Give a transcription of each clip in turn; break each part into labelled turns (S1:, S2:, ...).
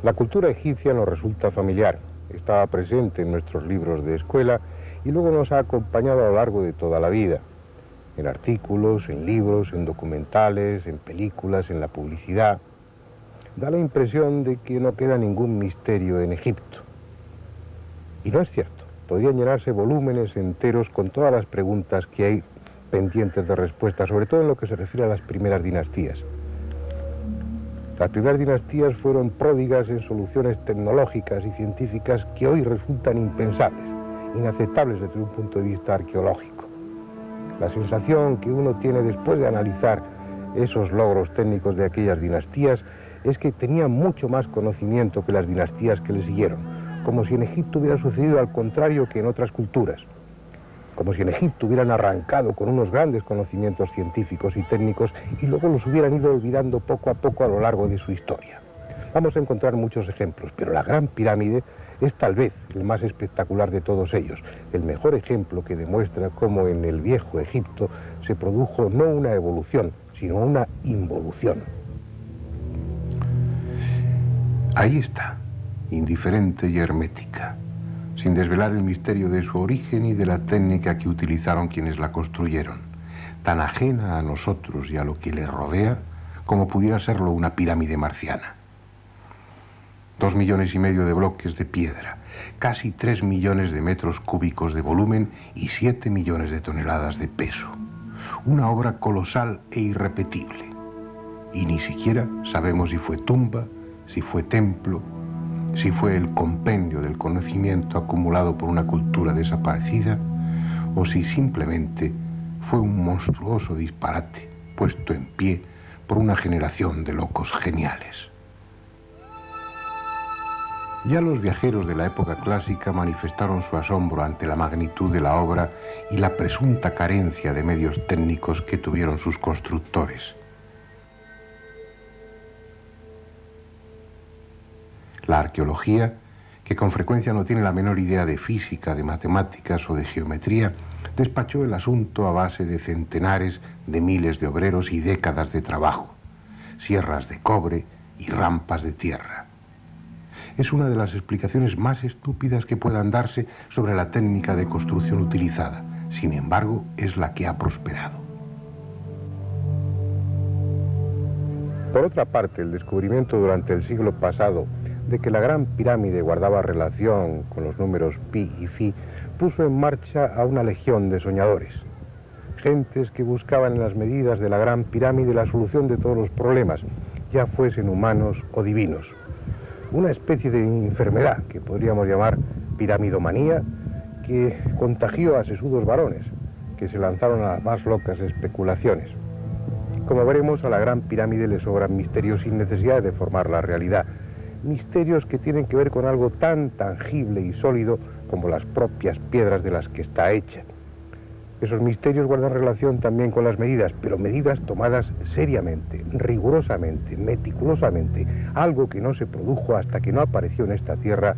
S1: La cultura egipcia nos resulta familiar, estaba presente en nuestros libros de escuela y luego nos ha acompañado a lo largo de toda la vida, en artículos, en libros, en documentales, en películas, en la publicidad. Da la impresión de que no queda ningún misterio en Egipto. Y no es cierto, podrían llenarse volúmenes enteros con todas las preguntas que hay pendientes de respuesta, sobre todo en lo que se refiere a las primeras dinastías. Las primeras dinastías fueron pródigas en soluciones tecnológicas y científicas que hoy resultan impensables, inaceptables desde un punto de vista arqueológico. La sensación que uno tiene después de analizar esos logros técnicos de aquellas dinastías es que tenían mucho más conocimiento que las dinastías que le siguieron, como si en Egipto hubiera sucedido al contrario que en otras culturas, como si en Egipto hubieran arrancado con unos grandes conocimientos científicos y técnicos y luego los hubieran ido olvidando poco a poco a lo largo de su historia. Vamos a encontrar muchos ejemplos, pero la Gran Pirámide es tal vez el más espectacular de todos ellos, el mejor ejemplo que demuestra cómo en el viejo Egipto se produjo no una evolución, sino una involución.
S2: Ahí está, indiferente y hermética, sin desvelar el misterio de su origen y de la técnica que utilizaron quienes la construyeron, tan ajena a nosotros y a lo que le rodea como pudiera serlo una pirámide marciana. 2,5 millones de bloques de piedra, casi 3 millones de metros cúbicos de volumen y 7 millones de toneladas de peso. Una obra colosal e irrepetible. Y ni siquiera sabemos si fue tumba, si fue templo, si fue el compendio del conocimiento acumulado por una cultura desaparecida, o si simplemente fue un monstruoso disparate puesto en pie por una generación de locos geniales. Ya los viajeros de la época clásica manifestaron su asombro ante la magnitud de la obra y la presunta carencia de medios técnicos que tuvieron sus constructores. La arqueología, que con frecuencia no tiene la menor idea de física, de matemáticas o de geometría, despachó el asunto a base de centenares de miles de obreros y décadas de trabajo, sierras de cobre y rampas de tierra. Es una de las explicaciones más estúpidas que puedan darse sobre la técnica de construcción utilizada. Sin embargo, es la que ha prosperado.
S1: Por otra parte, el descubrimiento durante el siglo pasado de que la Gran Pirámide guardaba relación con los números pi y phi, puso en marcha a una legión de soñadores. Gentes que buscaban en las medidas de la Gran Pirámide la solución de todos los problemas, ya fuesen humanos o divinos. Una especie de enfermedad que podríamos llamar piramidomanía, que contagió a sesudos varones, que se lanzaron a las más locas especulaciones. Como veremos, a la Gran Pirámide le sobran misterios sin necesidad de formar la realidad. Misterios que tienen que ver con algo tan tangible y sólido como las propias piedras de las que está hecha. Esos misterios guardan relación también con las medidas, pero medidas tomadas seriamente, rigurosamente, meticulosamente, algo que no se produjo hasta que no apareció en esta tierra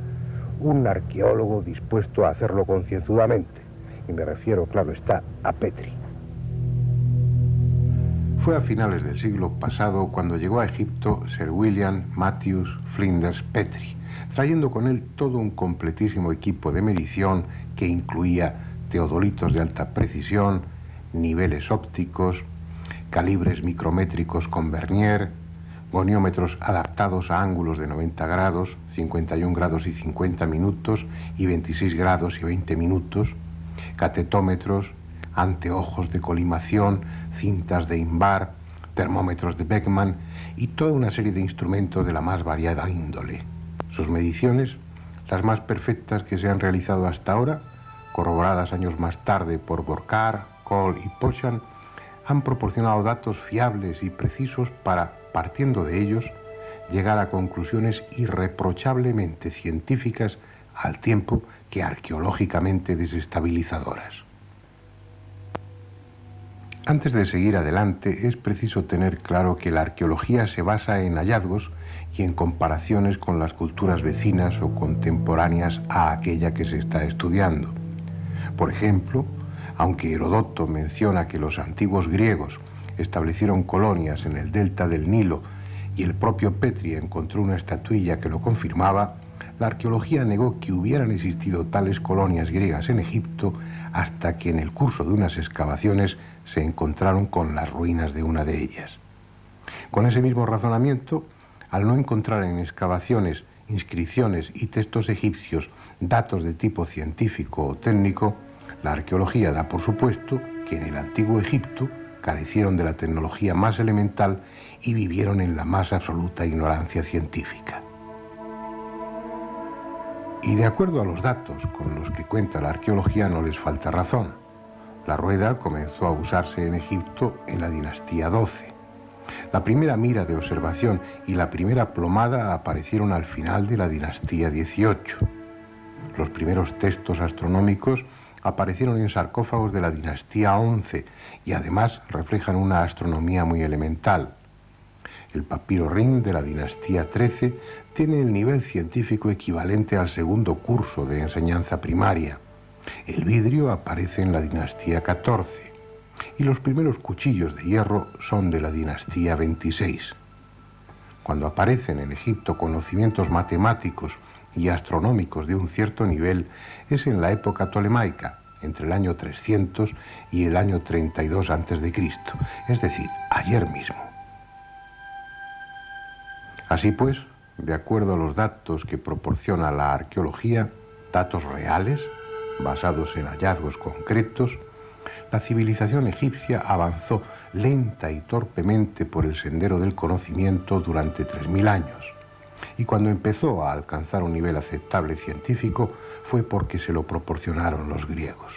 S1: un arqueólogo dispuesto a hacerlo concienzudamente. Y me refiero, claro está, a Petrie.
S2: Fue a finales del siglo pasado cuando llegó a Egipto Sir William Matthews Flinders Petrie, trayendo con él todo un completísimo equipo de medición que incluía teodolitos de alta precisión, niveles ópticos, calibres micrométricos con vernier, goniómetros adaptados a ángulos de 90 grados, 51 grados y 50 minutos y 26 grados y 20 minutos, catetómetros, anteojos de colimación, cintas de Invar, termómetros de Beckman y toda una serie de instrumentos de la más variada índole. Sus mediciones, las más perfectas que se han realizado hasta ahora, corroboradas años más tarde por Borcar, Cole y Pochan, han proporcionado datos fiables y precisos para, partiendo de ellos, llegar a conclusiones irreprochablemente científicas al tiempo que arqueológicamente desestabilizadoras. Antes de seguir adelante, es preciso tener claro que la arqueología se basa en hallazgos y en comparaciones con las culturas vecinas o contemporáneas a aquella que se está estudiando. Por ejemplo, aunque Heródoto menciona que los antiguos griegos establecieron colonias en el delta del Nilo y el propio Petrie encontró una estatuilla que lo confirmaba, la arqueología negó que hubieran existido tales colonias griegas en Egipto hasta que en el curso de unas excavaciones se encontraron con las ruinas de una de ellas. Con ese mismo razonamiento, al no encontrar en excavaciones, inscripciones y textos egipcios datos de tipo científico o técnico, la arqueología da por supuesto que en el antiguo Egipto carecieron de la tecnología más elemental y vivieron en la más absoluta ignorancia científica. Y de acuerdo a los datos con los que cuenta la arqueología no les falta razón. La rueda comenzó a usarse en Egipto en la dinastía XII. La primera mira de observación y la primera plomada aparecieron al final de la dinastía XVIII. Los primeros textos astronómicos aparecieron en sarcófagos de la dinastía XI y además reflejan una astronomía muy elemental. El papiro Ring de la dinastía XIII tiene el nivel científico equivalente al segundo curso de enseñanza primaria. El vidrio aparece en la dinastía XIV y los primeros cuchillos de hierro son de la dinastía XXVI. Cuando aparecen en Egipto conocimientos matemáticos y astronómicos de un cierto nivel es en la época tolemaica, entre el año 300 y el año 32 a.C., es decir, ayer mismo. Así pues, de acuerdo a los datos que proporciona la arqueología, datos reales, basados en hallazgos concretos, la civilización egipcia avanzó lenta y torpemente por el sendero del conocimiento durante 3000 años. Y cuando empezó a alcanzar un nivel aceptable científico fue porque se lo proporcionaron los griegos.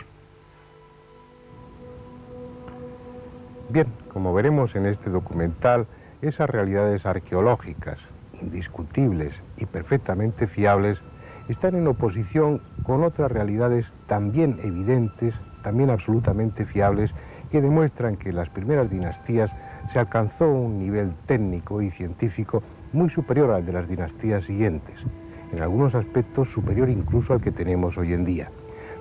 S1: Bien, como veremos en este documental, esas realidades arqueológicas, indiscutibles y perfectamente fiables, están en oposición con otras realidades también evidentes, también absolutamente fiables, que demuestran que en las primeras dinastías se alcanzó un nivel técnico y científico muy superior al de las dinastías siguientes, en algunos aspectos superior incluso al que tenemos hoy en día.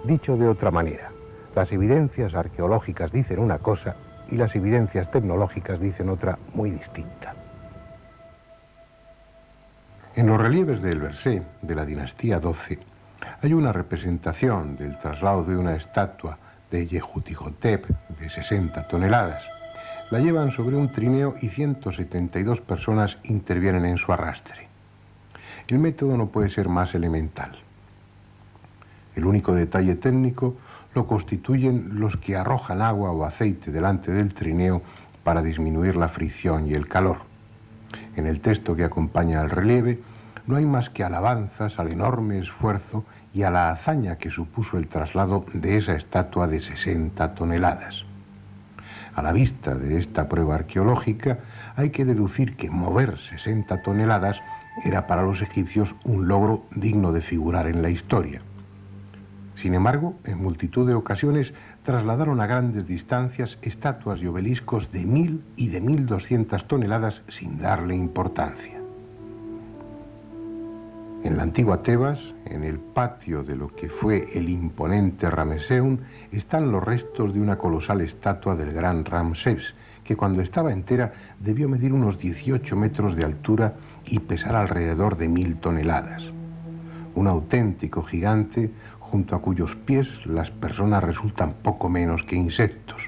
S1: Dicho de otra manera, las evidencias arqueológicas dicen una cosa y las evidencias tecnológicas dicen otra muy distinta.
S2: En los relieves del Bercé, de la dinastía XII, hay una representación del traslado de una estatua de Yehutihotep de 60 toneladas. La llevan sobre un trineo y 172 personas intervienen en su arrastre. El método no puede ser más elemental. El único detalle técnico lo constituyen los que arrojan agua o aceite delante del trineo para disminuir la fricción y el calor. En el texto que acompaña al relieve no hay más que alabanzas al enorme esfuerzo y a la hazaña que supuso el traslado de esa estatua de 60 toneladas. A la vista de esta prueba arqueológica hay que deducir que mover 60 toneladas era para los egipcios un logro digno de figurar en la historia. Sin embargo, en multitud de ocasiones trasladaron a grandes distancias estatuas y obeliscos de 1000 y de 1200 toneladas sin darle importancia. En la antigua Tebas, en el patio de lo que fue el imponente Ramesseum, están los restos de una colosal estatua del gran Ramsés, que cuando estaba entera debió medir unos 18 metros de altura y pesar alrededor de 1000 toneladas. Un auténtico gigante junto a cuyos pies las personas resultan poco menos que insectos.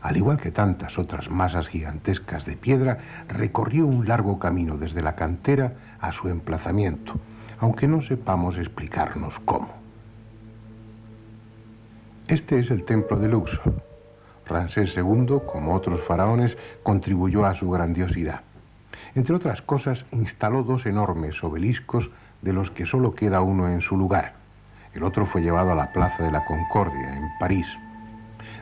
S2: Al igual que tantas otras masas gigantescas de piedra, recorrió un largo camino desde la cantera a su emplazamiento, aunque no sepamos explicarnos cómo. Este es el templo de Luxor. Ramsés II, como otros faraones, contribuyó a su grandiosidad. Entre otras cosas, instaló dos enormes obeliscos de los que solo queda uno en su lugar. El otro fue llevado a la Plaza de la Concordia, en París.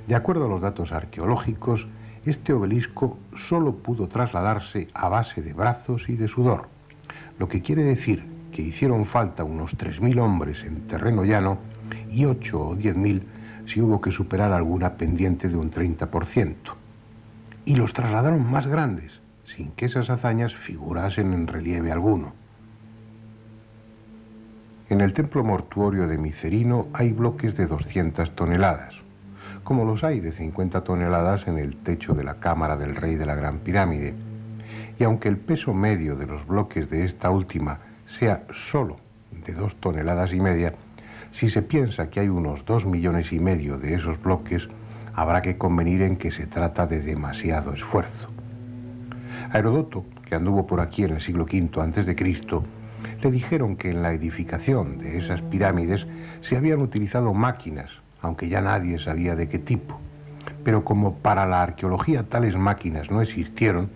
S2: De acuerdo a los datos arqueológicos, este obelisco solo pudo trasladarse a base de brazos y de sudor, lo que quiere decir que hicieron falta unos 3000 hombres en terreno llano y 8 o 10.000 si hubo que superar alguna pendiente de un 30%. Y los trasladaron más grandes, sin que esas hazañas figurasen en relieve alguno. En el templo mortuorio de Micerino hay bloques de 200 toneladas, como los hay de 50 toneladas en el techo de la cámara del rey de la Gran Pirámide. y aunque el peso medio de los bloques de esta última sea solo de 2,5 toneladas, si se piensa que hay unos 2,5 millones de esos bloques, habrá que convenir en que se trata de demasiado esfuerzo. A Heródoto, que anduvo por aquí en el siglo V a.C., le dijeron que en la edificación de esas pirámides se habían utilizado máquinas, aunque ya nadie sabía de qué tipo. Pero como para la arqueología tales máquinas no existieron,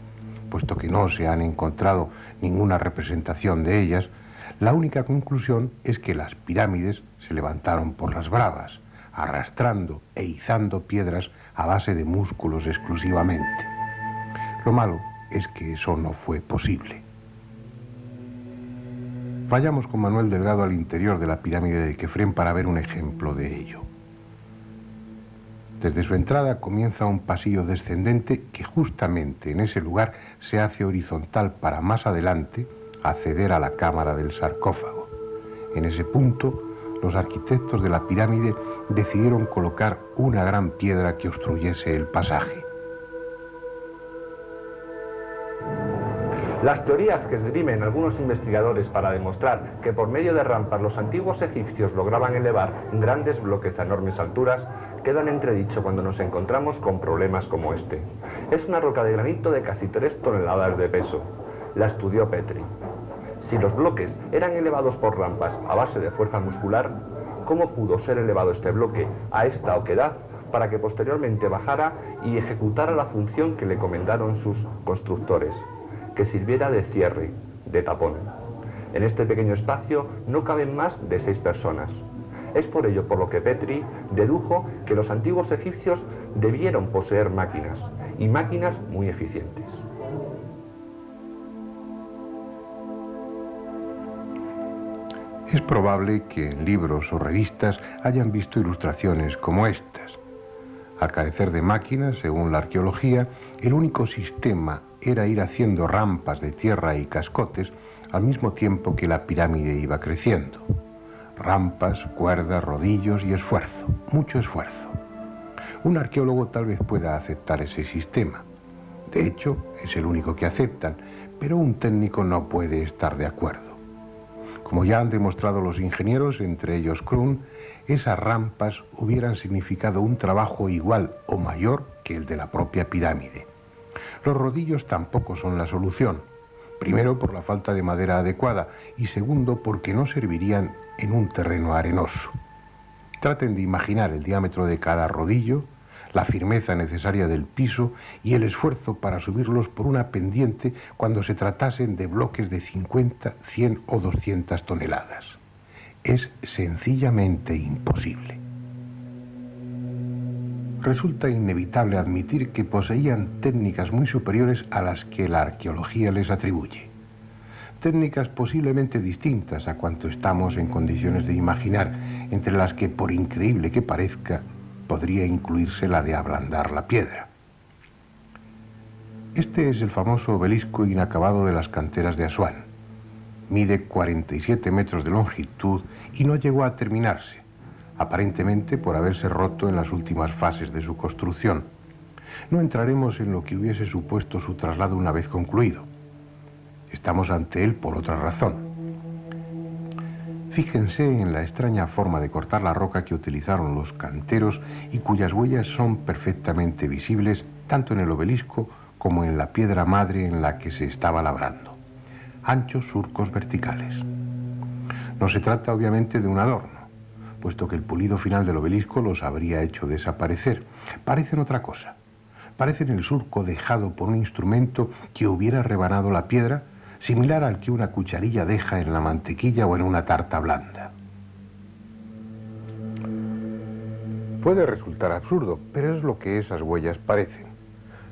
S2: puesto que no se han encontrado ninguna representación de ellas, la única conclusión es que las pirámides se levantaron por las bravas, arrastrando e izando piedras a base de músculos exclusivamente. Lo malo es que eso no fue posible. Vayamos con Manuel Delgado al interior de la pirámide de Kefren para ver un ejemplo de ello. Desde su entrada comienza un pasillo descendente que justamente en ese lugar se hace horizontal para más adelante acceder a la cámara del sarcófago. En ese punto, los arquitectos de la pirámide decidieron colocar una gran piedra que obstruyese el pasaje.
S3: Las teorías que esgrimen algunos investigadores para demostrar que por medio de rampas los antiguos egipcios lograban elevar grandes bloques a enormes alturas quedan en entredicho cuando nos encontramos con problemas como este. Es una roca de granito de casi 3 toneladas de peso. La estudió Petri. Si los bloques eran elevados por rampas a base de fuerza muscular, ¿cómo pudo ser elevado este bloque a esta oquedad para que posteriormente bajara y ejecutara la función que le comendaron sus constructores, que sirviera de cierre, de tapón? En este pequeño espacio no caben más de 6 personas. Es por ello por lo que Petri dedujo que los antiguos egipcios debieron poseer máquinas, y máquinas muy eficientes.
S2: Es probable que en libros o revistas hayan visto ilustraciones como estas. Al carecer de máquinas, según la arqueología, el único sistema era ir haciendo rampas de tierra y cascotes al mismo tiempo que la pirámide iba creciendo. Rampas, cuerdas, rodillos y esfuerzo, mucho esfuerzo. Un arqueólogo tal vez pueda aceptar ese sistema. De hecho, es el único que aceptan, pero un técnico no puede estar de acuerdo. Como ya han demostrado los ingenieros, entre ellos Krun, esas rampas hubieran significado un trabajo igual o mayor que el de la propia pirámide. Los rodillos tampoco son la solución. Primero, por la falta de madera adecuada, y segundo, porque no servirían en un terreno arenoso. Traten de imaginar el diámetro de cada rodillo, la firmeza necesaria del piso y el esfuerzo para subirlos por una pendiente cuando se tratasen de bloques de 50, 100 o 200 toneladas. Es sencillamente imposible. Resulta inevitable admitir que poseían técnicas muy superiores a las que la arqueología les atribuye. Técnicas posiblemente distintas a cuanto estamos en condiciones de imaginar, entre las que, por increíble que parezca, podría incluirse la de ablandar la piedra. Este es el famoso obelisco inacabado de las canteras de Asuán. Mide 47 metros de longitud y no llegó a terminarse, aparentemente por haberse roto en las últimas fases de su construcción. No entraremos en lo que hubiese supuesto su traslado una vez concluido. Estamos ante él por otra razón. Fíjense en la extraña forma de cortar la roca que utilizaron los canteros y cuyas huellas son perfectamente visibles tanto en el obelisco como en la piedra madre en la que se estaba labrando. Anchos surcos verticales. No se trata obviamente de un adorno, puesto que el pulido final del obelisco los habría hecho desaparecer. Parecen otra cosa. Parecen el surco dejado por un instrumento que hubiera rebanado la piedra, similar al que una cucharilla deja en la mantequilla o en una tarta blanda.
S1: Puede resultar absurdo, pero es lo que esas huellas parecen.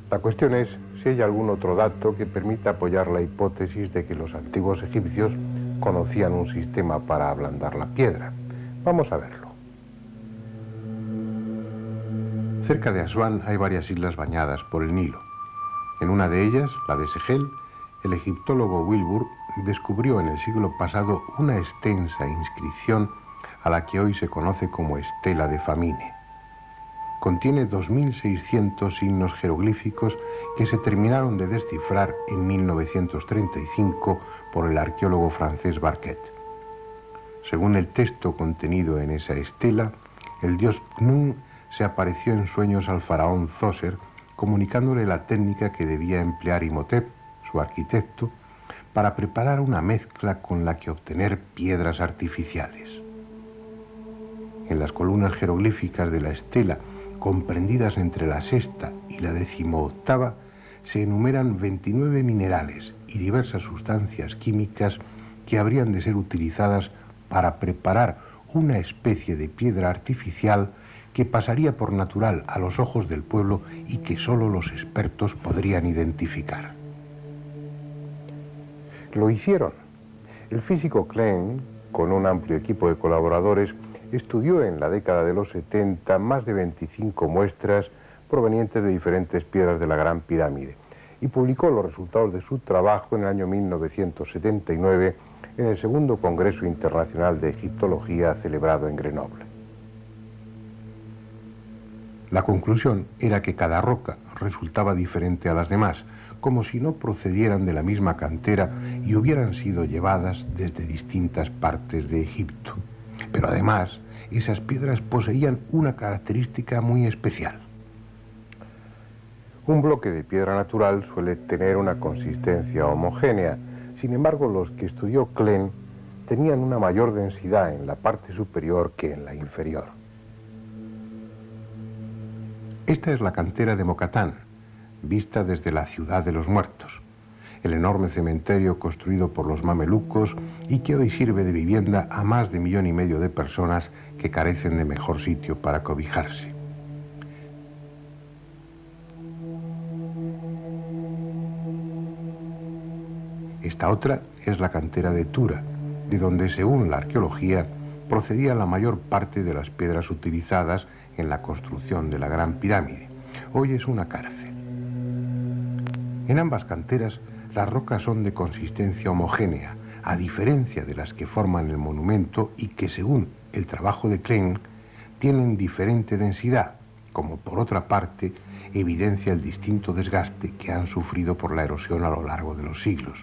S1: La cuestión es si hay algún otro dato que permita apoyar la hipótesis de que los antiguos egipcios conocían un sistema para ablandar la piedra. Vamos a verlo.
S2: Cerca de Asuán hay varias islas bañadas por el Nilo. En una de ellas, la de Segel, el egiptólogo Wilbur descubrió en el siglo pasado una extensa inscripción a la que hoy se conoce como Estela de Famine. contiene 2.600 signos jeroglíficos que se terminaron de descifrar en 1935 por el arqueólogo francés Barquet. Según el texto contenido en esa estela, el dios Khnum se apareció en sueños al faraón Zoser, comunicándole la técnica que debía emplear Imhotep, su arquitecto, para preparar una mezcla con la que obtener piedras artificiales. En las columnas jeroglíficas de la estela, comprendidas entre la sexta y la 18ª, se enumeran 29 minerales y diversas sustancias químicas que habrían de ser utilizadas para preparar una especie de piedra artificial que pasaría por natural a los ojos del pueblo y que solo los expertos podrían identificar.
S1: Lo hicieron. El físico Klein, con un amplio equipo de colaboradores, estudió en la década de los 70 más de 25 muestras provenientes de diferentes piedras de la Gran Pirámide y publicó los resultados de su trabajo en el año 1979 en el segundo Congreso Internacional de Egiptología celebrado en Grenoble.
S2: La conclusión era que cada roca resultaba diferente a las demás, como si no procedieran de la misma cantera y hubieran sido llevadas desde distintas partes de Egipto. Pero además, esas piedras poseían una característica muy especial.
S1: Un bloque de piedra natural suele tener una consistencia homogénea. Sin embargo, los que estudió Klein tenían una mayor densidad en la parte superior que en la inferior.
S2: Esta es la cantera de Mokatán, vista desde la ciudad de los muertos, el enorme cementerio construido por los mamelucos y que hoy sirve de vivienda a más de 1,5 millones de personas que carecen de mejor sitio para cobijarse. Esta otra es la cantera de Tura, de donde, según la arqueología, procedía la mayor parte de las piedras utilizadas en la construcción de la Gran Pirámide. Hoy es una cárcel. En ambas canteras, las rocas son de consistencia homogénea, a diferencia de las que forman el monumento y que, según el trabajo de Klein, tienen diferente densidad, como por otra parte evidencia el distinto desgaste que han sufrido por la erosión a lo largo de los siglos.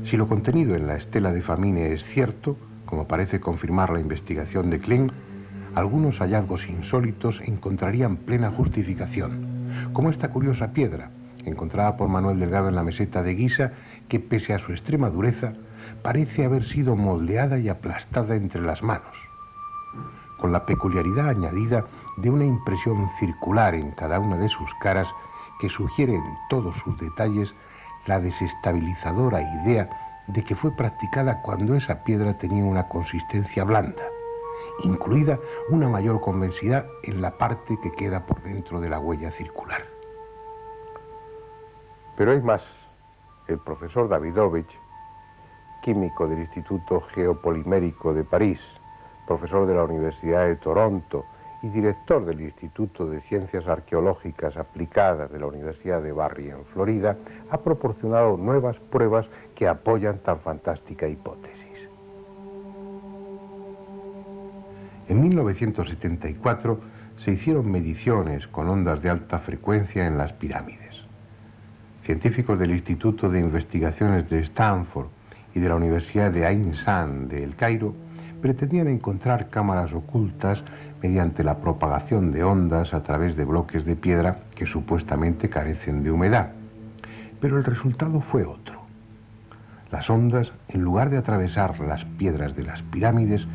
S2: Si lo contenido en la estela de Famine es cierto, como parece confirmar la investigación de Klein, algunos hallazgos insólitos encontrarían plena justificación, como esta curiosa piedra, encontrada por Manuel Delgado en la meseta de Guisa, que pese a su extrema dureza, parece haber sido moldeada y aplastada entre las manos, con la peculiaridad añadida de una impresión circular en cada una de sus caras que sugiere en todos sus detalles la desestabilizadora idea de que fue practicada cuando esa piedra tenía una consistencia blanda, incluida una mayor convexidad en la parte que queda por dentro de la huella circular.
S1: Pero hay más. El profesor Davidovich, químico del Instituto Geopolimérico de París, profesor de la Universidad de Toronto y director del Instituto de Ciencias Arqueológicas Aplicadas de la Universidad de Barry en Florida, ha proporcionado nuevas pruebas que apoyan tan fantástica hipótesis.
S2: En 1974 se hicieron mediciones con ondas de alta frecuencia en las pirámides. Científicos del Instituto de Investigaciones de Stanford y de la Universidad de Ain Sham de El Cairo pretendían encontrar cámaras ocultas mediante la propagación de ondas a través de bloques de piedra que supuestamente carecen de humedad. Pero el resultado fue otro. Las ondas, en lugar de atravesar las piedras de las pirámides,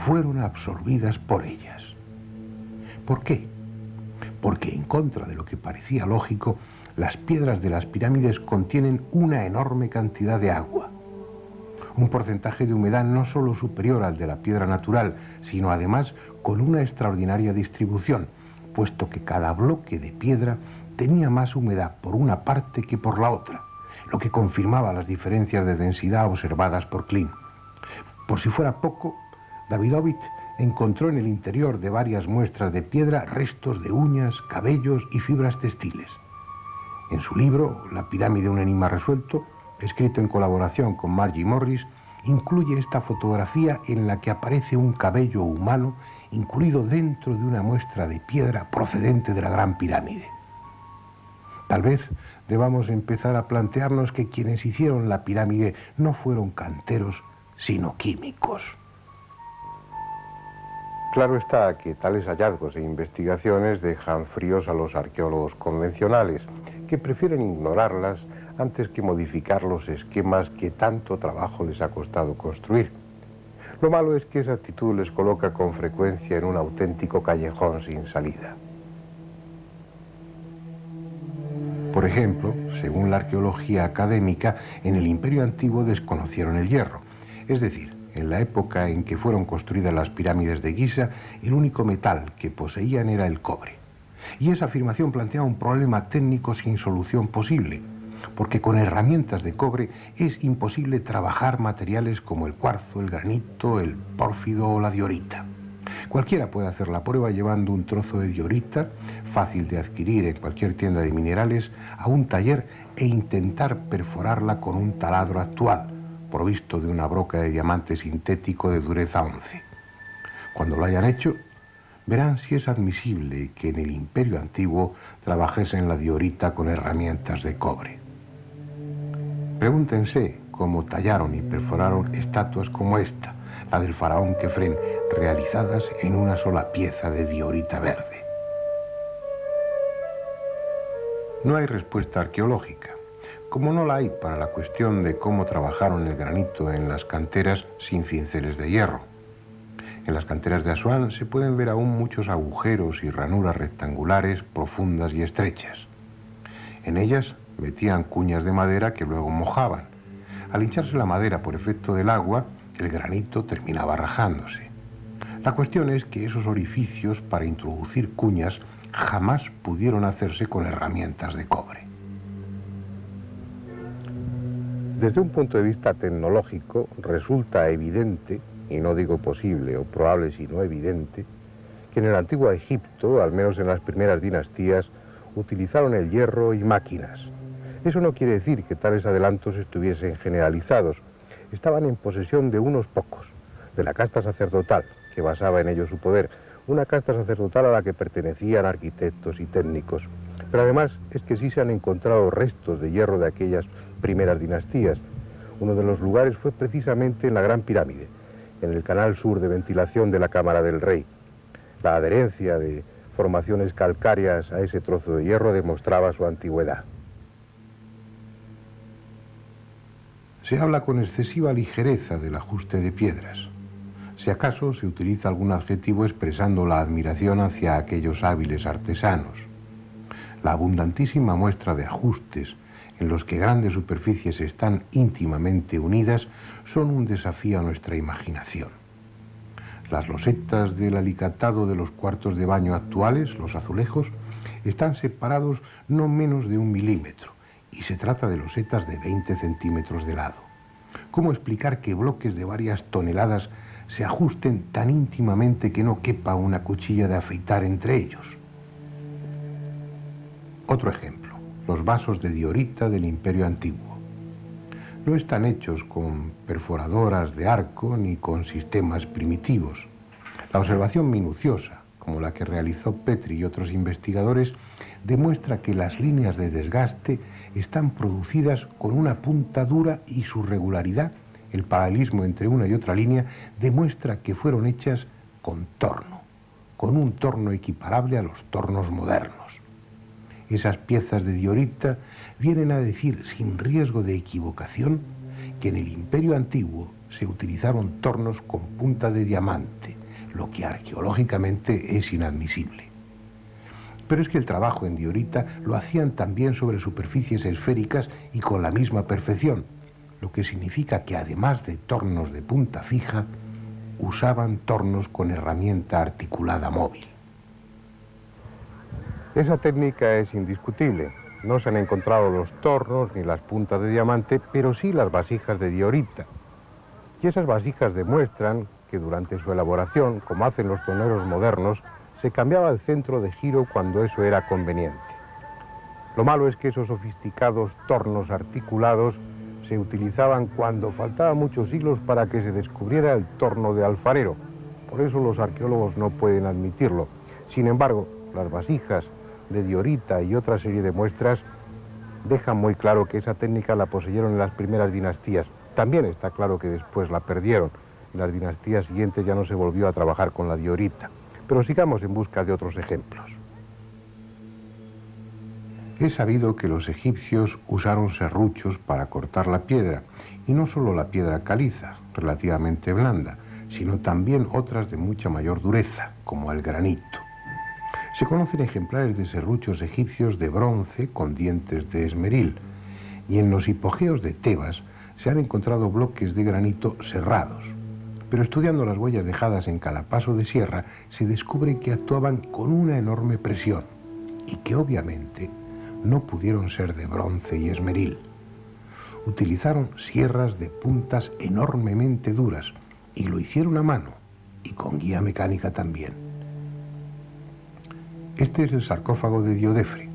S2: fueron absorbidas por ellas. ¿Por qué? Porque, en contra de lo que parecía lógico, las piedras de las pirámides contienen una enorme cantidad de agua. Un porcentaje de humedad no solo superior al de la piedra natural, sino además con una extraordinaria distribución, puesto que cada bloque de piedra tenía más humedad por una parte que por la otra, lo que confirmaba las diferencias de densidad observadas por Klein. Por si fuera poco, Davidovich encontró en el interior de varias muestras de piedra restos de uñas, cabellos y fibras textiles. En su libro, La pirámide, un enigma resuelto, escrito en colaboración con Margie Morris, incluye esta fotografía en la que aparece un cabello humano incluido dentro de una muestra de piedra procedente de la Gran Pirámide. Tal vez debamos empezar a plantearnos que quienes hicieron la pirámide no fueron canteros, sino químicos.
S1: Claro está que tales hallazgos e investigaciones dejan fríos a los arqueólogos convencionales, que prefieren ignorarlas antes que modificar los esquemas que tanto trabajo les ha costado construir. Lo malo es que esa actitud les coloca con frecuencia en un auténtico callejón sin salida.
S2: Por ejemplo, según la arqueología académica, en el Imperio Antiguo desconocieron el hierro. Es decir, en la época en que fueron construidas las pirámides de Giza, el único metal que poseían era el cobre. Y esa afirmación plantea un problema técnico sin solución posible, porque con herramientas de cobre es imposible trabajar materiales como el cuarzo, el granito, el pórfido o la diorita. Cualquiera puede hacer la prueba llevando un trozo de diorita, fácil de adquirir en cualquier tienda de minerales, a un taller e intentar perforarla con un taladro actual, provisto de una broca de diamante sintético de dureza 11. Cuando lo hayan hecho, verán si es admisible que en el Imperio Antiguo trabajesen la diorita con herramientas de cobre. Pregúntense cómo tallaron y perforaron estatuas como esta, la del faraón Kefren, realizadas en una sola pieza de diorita verde. No hay respuesta arqueológica, como no la hay para la cuestión de cómo trabajaron el granito en las canteras sin cinceles de hierro. En las canteras de Asuán se pueden ver aún muchos agujeros y ranuras rectangulares profundas y estrechas. En ellas metían cuñas de madera que luego mojaban. Al hincharse la madera por efecto del agua, el granito terminaba rajándose. La cuestión es que esos orificios para introducir cuñas jamás pudieron hacerse con herramientas de cobre.
S1: Desde un punto de vista tecnológico, resulta evidente, y no digo posible o probable sino evidente, que en el antiguo Egipto, al menos en las primeras dinastías, utilizaron el hierro y máquinas. Eso no quiere decir que tales adelantos estuviesen generalizados. Estaban en posesión de unos pocos, de la casta sacerdotal, que basaba en ello su poder, una casta sacerdotal a la que pertenecían arquitectos y técnicos. Pero además es que sí se han encontrado restos de hierro de aquellas primeras dinastías. Uno de los lugares fue precisamente en la Gran Pirámide, en el canal sur de ventilación de la Cámara del Rey. La adherencia de formaciones calcáreas a ese trozo de hierro demostraba su antigüedad.
S2: Se habla con excesiva ligereza del ajuste de piedras. Si acaso se utiliza algún adjetivo expresando la admiración hacia aquellos hábiles artesanos. La abundantísima muestra de ajustes en los que grandes superficies están íntimamente unidas son un desafío a nuestra imaginación. Las losetas del alicatado de los cuartos de baño actuales, los azulejos, están separados no menos de 1 milímetro y se trata de losetas de 20 centímetros de lado. ¿Cómo explicar que bloques de varias toneladas se ajusten tan íntimamente que no quepa una cuchilla de afeitar entre ellos? Otro ejemplo, los vasos de diorita del Imperio Antiguo. No están hechos con perforadoras de arco ni con sistemas primitivos. La observación minuciosa, como la que realizó Petri y otros investigadores, demuestra que las líneas de desgaste están producidas con una punta dura y su regularidad, el paralelismo entre una y otra línea, demuestra que fueron hechas con torno, con un torno equiparable a los tornos modernos. Esas piezas de diorita vienen a decir, sin riesgo de equivocación, que en el Imperio Antiguo se utilizaron tornos con punta de diamante, lo que arqueológicamente es inadmisible. Pero es que el trabajo en diorita lo hacían también sobre superficies esféricas y con la misma perfección, lo que significa que además de tornos de punta fija, usaban tornos con herramienta articulada móvil.
S1: Esa técnica es indiscutible. No se han encontrado los tornos ni las puntas de diamante, pero sí las vasijas de diorita. Y esas vasijas demuestran que durante su elaboración, como hacen los toneros modernos, se cambiaba el centro de giro cuando eso era conveniente. Lo malo es que esos sofisticados tornos articulados se utilizaban cuando faltaban muchos siglos para que se descubriera el torno de alfarero, por eso los arqueólogos no pueden admitirlo. Sin embargo, las vasijas de diorita y otra serie de muestras dejan muy claro que esa técnica la poseyeron en las primeras dinastías. También está claro que después la perdieron. En las dinastías siguientes ya no se volvió a trabajar con la diorita. Pero sigamos en busca de otros ejemplos.
S2: Es sabido que los egipcios usaron serruchos para cortar la piedra, y no solo la piedra caliza, relativamente blanda, sino también otras de mucha mayor dureza, como el granito. Se conocen ejemplares de serruchos egipcios de bronce con dientes de esmeril, y en los hipogeos de Tebas se han encontrado bloques de granito serrados. Pero estudiando las huellas dejadas en cada paso de sierra, se descubre que actuaban con una enorme presión, y que obviamente no pudieron ser de bronce y esmeril. Utilizaron sierras de puntas enormemente duras, y lo hicieron a mano, y con guía mecánica también. Este es el sarcófago de Diodefre,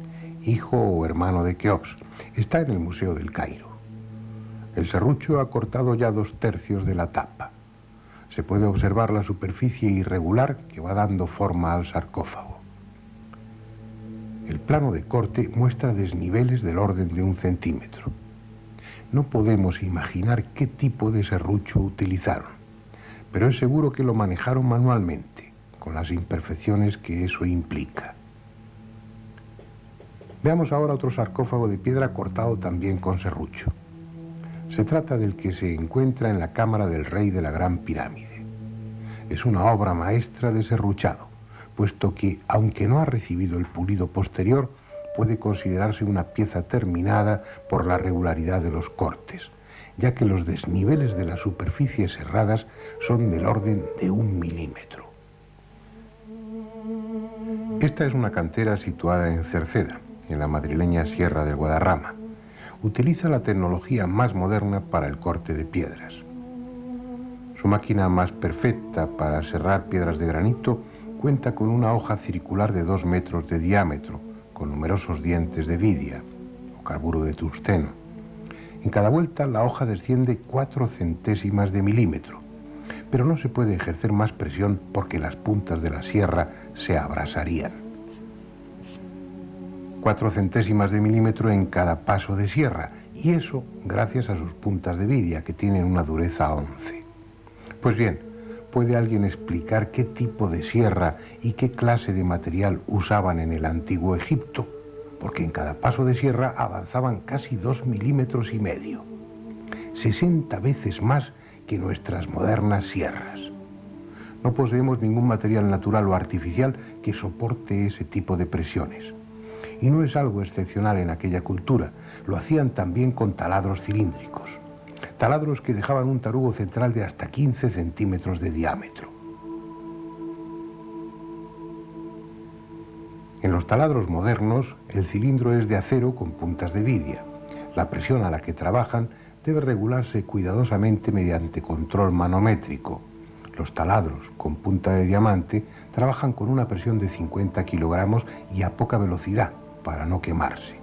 S2: hijo o hermano de Keops. Está en el Museo del Cairo. El serrucho ha cortado ya 2/3 de la tapa. Se puede observar la superficie irregular que va dando forma al sarcófago. El plano de corte muestra desniveles del orden de 1 centímetro. No podemos imaginar qué tipo de serrucho utilizaron, pero es seguro que lo manejaron manualmente, con las imperfecciones que eso implica. Veamos ahora otro sarcófago de piedra cortado también con serrucho. Se trata del que se encuentra en la cámara del rey de la Gran Pirámide. Es una obra maestra de serruchado, puesto que, aunque no ha recibido el pulido posterior, puede considerarse una pieza terminada por la regularidad de los cortes, ya que los desniveles de las superficies serradas son del orden de 1 milímetro. Esta es una cantera situada en Cerceda, en la madrileña Sierra del Guadarrama. Utiliza la tecnología más moderna para el corte de piedras. Su máquina más perfecta para serrar piedras de granito cuenta con una hoja circular de 2 metros de diámetro, con numerosos dientes de vidia o carburo de tungsteno. En cada vuelta la hoja desciende 4 centésimas de milímetro, pero no se puede ejercer más presión porque las puntas de la sierra se abrasarían. 4 centésimas de milímetro en cada paso de sierra, y eso gracias a sus puntas de vidia, que tienen una dureza 11. Pues bien, ¿puede alguien explicar qué tipo de sierra y qué clase de material usaban en el antiguo Egipto? Porque en cada paso de sierra avanzaban casi 2,5 milímetros, 60 veces más que nuestras modernas sierras. No poseemos ningún material natural o artificial que soporte ese tipo de presiones. Y no es algo excepcional en aquella cultura, lo hacían también con taladros cilíndricos. Taladros que dejaban un tarugo central de hasta 15 centímetros de diámetro. En los taladros modernos, el cilindro es de acero con puntas de vidia. La presión a la que trabajan debe regularse cuidadosamente mediante control manométrico. Los taladros con punta de diamante trabajan con una presión de 50 kilogramos y a poca velocidad para no quemarse.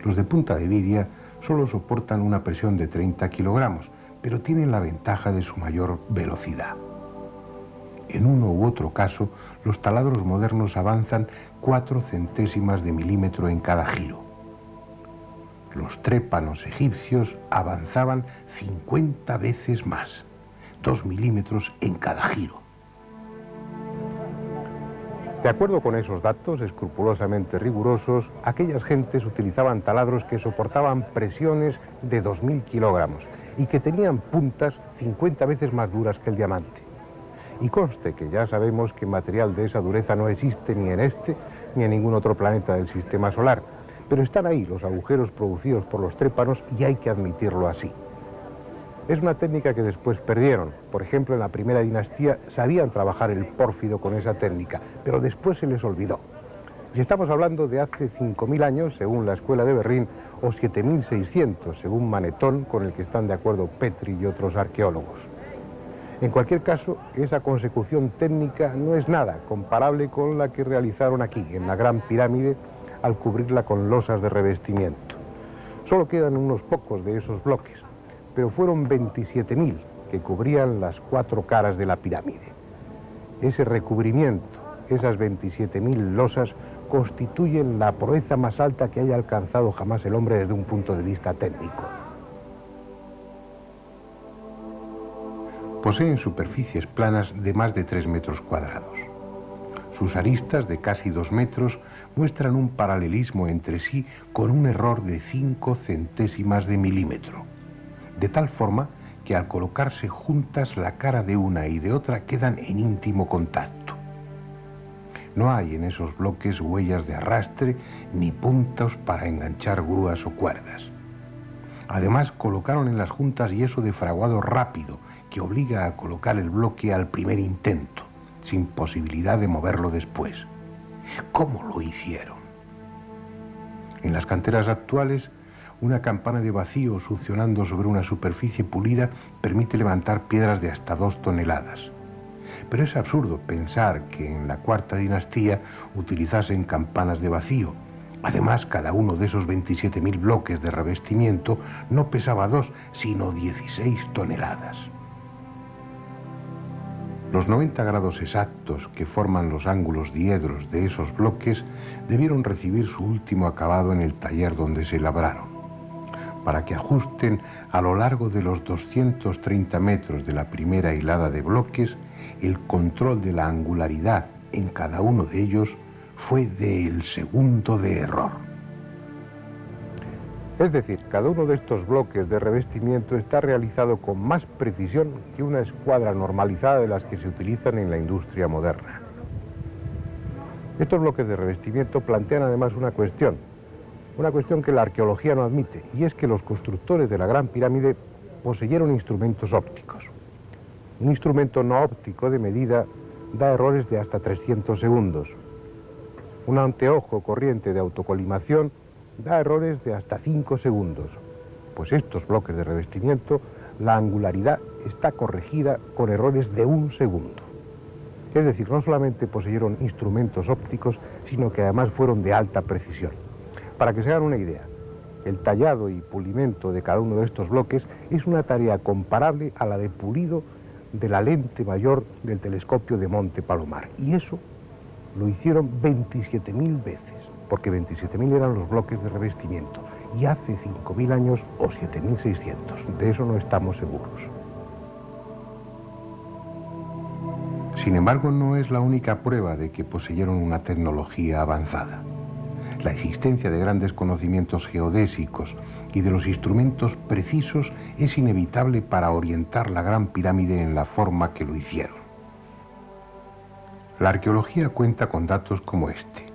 S2: Los de punta de vidia solo soportan una presión de 30 kilogramos, pero tienen la ventaja de su mayor velocidad. En uno u otro caso, los taladros modernos avanzan 4 centésimas de milímetro en cada giro. Los trépanos egipcios avanzaban 50 veces más, 2 milímetros en cada giro.
S1: De acuerdo con esos datos escrupulosamente rigurosos, aquellas gentes utilizaban taladros que soportaban presiones de 2.000 kilogramos y que tenían puntas 50 veces más duras que el diamante. Y conste que ya sabemos que material de esa dureza no existe ni en este ni en ningún otro planeta del sistema solar, pero están ahí los agujeros producidos por los trépanos y hay que admitirlo así. Es una técnica que después perdieron. Por ejemplo, en la primera dinastía sabían trabajar el pórfido con esa técnica, pero después se les olvidó. Y estamos hablando de hace 5.000 años, según la Escuela de Berlín, o 7.600, según Manetón, con el que están de acuerdo Petri y otros arqueólogos. En cualquier caso, esa consecución técnica no es nada comparable con la que realizaron aquí, en la Gran Pirámide, al cubrirla con losas de revestimiento. Solo quedan unos pocos de esos bloques, pero fueron 27.000 que cubrían las 4 caras de la pirámide. Ese recubrimiento, esas 27.000 losas, constituyen la proeza más alta que haya alcanzado jamás el hombre desde un punto de vista técnico.
S2: Poseen superficies planas de más de 3 metros cuadrados. Sus aristas, de casi 2 metros, muestran un paralelismo entre sí con un error de 5 centésimas de milímetro, de tal forma que al colocarse juntas la cara de una y de otra quedan en íntimo contacto. No hay en esos bloques huellas de arrastre ni puntos para enganchar grúas o cuerdas. Además, colocaron en las juntas yeso de fraguado rápido que obliga a colocar el bloque al primer intento, sin posibilidad de moverlo después. ¿Cómo lo hicieron? En las canteras actuales, una campana de vacío succionando sobre una superficie pulida permite levantar piedras de hasta 2 toneladas. Pero es absurdo pensar que en la cuarta dinastía utilizasen campanas de vacío. Además, cada uno de esos 27.000 bloques de revestimiento no pesaba 2, sino 16 toneladas. Los 90 grados exactos que forman los ángulos diedros de esos bloques debieron recibir su último acabado en el taller donde se labraron, para que ajusten a lo largo de los 230 metros de la primera hilada de bloques. El control de la angularidad en cada uno de ellos fue del segundo de error.
S1: Es decir, cada uno de estos bloques de revestimiento está realizado con más precisión que una escuadra normalizada de las que se utilizan en la industria moderna. Estos bloques de revestimiento plantean además una cuestión que la arqueología no admite, y es que los constructores de la Gran Pirámide poseyeron instrumentos ópticos. Un instrumento no óptico de medida da errores de hasta 300 segundos. Un anteojo corriente de autocolimación da errores de hasta 5 segundos. Pues estos bloques de revestimiento, la angularidad está corregida con errores de 1 segundo. Es decir, no solamente poseyeron instrumentos ópticos, sino que además fueron de alta precisión. Para que se hagan una idea, el tallado y pulimento de cada uno de estos bloques es una tarea comparable a la de pulido de la lente mayor del telescopio de Monte Palomar. Y eso lo hicieron 27.000 veces, porque 27.000 eran los bloques de revestimiento, y hace 5.000 años o 7.600, de eso no estamos seguros.
S2: Sin embargo, no es la única prueba de que poseyeron una tecnología avanzada. La existencia de grandes conocimientos geodésicos y de los instrumentos precisos es inevitable para orientar la Gran Pirámide en la forma que lo hicieron. La arqueología cuenta con datos como este: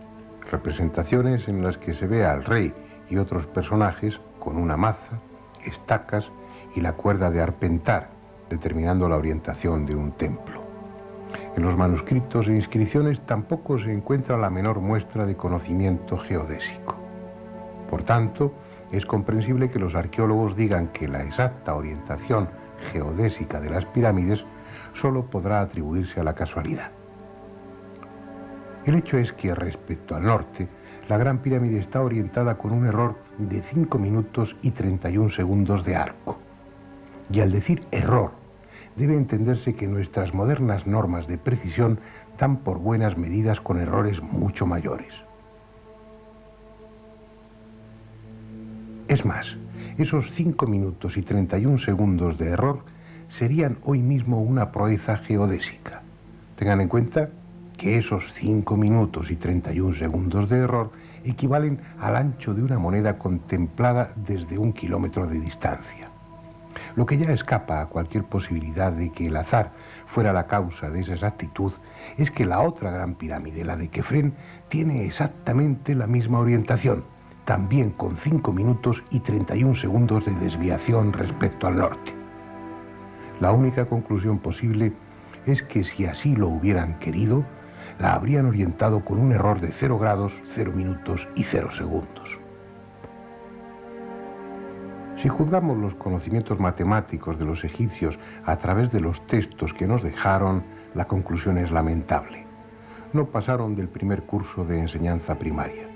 S2: representaciones en las que se ve al rey y otros personajes con una maza, estacas y la cuerda de arpentar, determinando la orientación de un templo. En los manuscritos e inscripciones tampoco se encuentra la menor muestra de conocimiento geodésico. Por tanto, es comprensible que los arqueólogos digan que la exacta orientación geodésica de las pirámides solo podrá atribuirse a la casualidad. El hecho es que respecto al norte, la Gran Pirámide está orientada con un error de 5 minutos y 31 segundos de arco. Y al decir error, debe entenderse que nuestras modernas normas de precisión dan por buenas medidas con errores mucho mayores. Es más, esos 5 minutos y 31 segundos de error serían hoy mismo una proeza geodésica. Tengan en cuenta que esos 5 minutos y 31 segundos de error equivalen al ancho de una moneda contemplada desde 1 kilómetro de distancia. Lo que ya escapa a cualquier posibilidad de que el azar fuera la causa de esa exactitud es que la otra Gran Pirámide, la de Kefren, tiene exactamente la misma orientación, también con 5 minutos y 31 segundos de desviación respecto al norte. La única conclusión posible es que si así lo hubieran querido, la habrían orientado con un error de 0 grados, 0 minutos y 0 segundos. Si juzgamos los conocimientos matemáticos de los egipcios a través de los textos que nos dejaron, la conclusión es lamentable. No pasaron del primer curso de enseñanza primaria.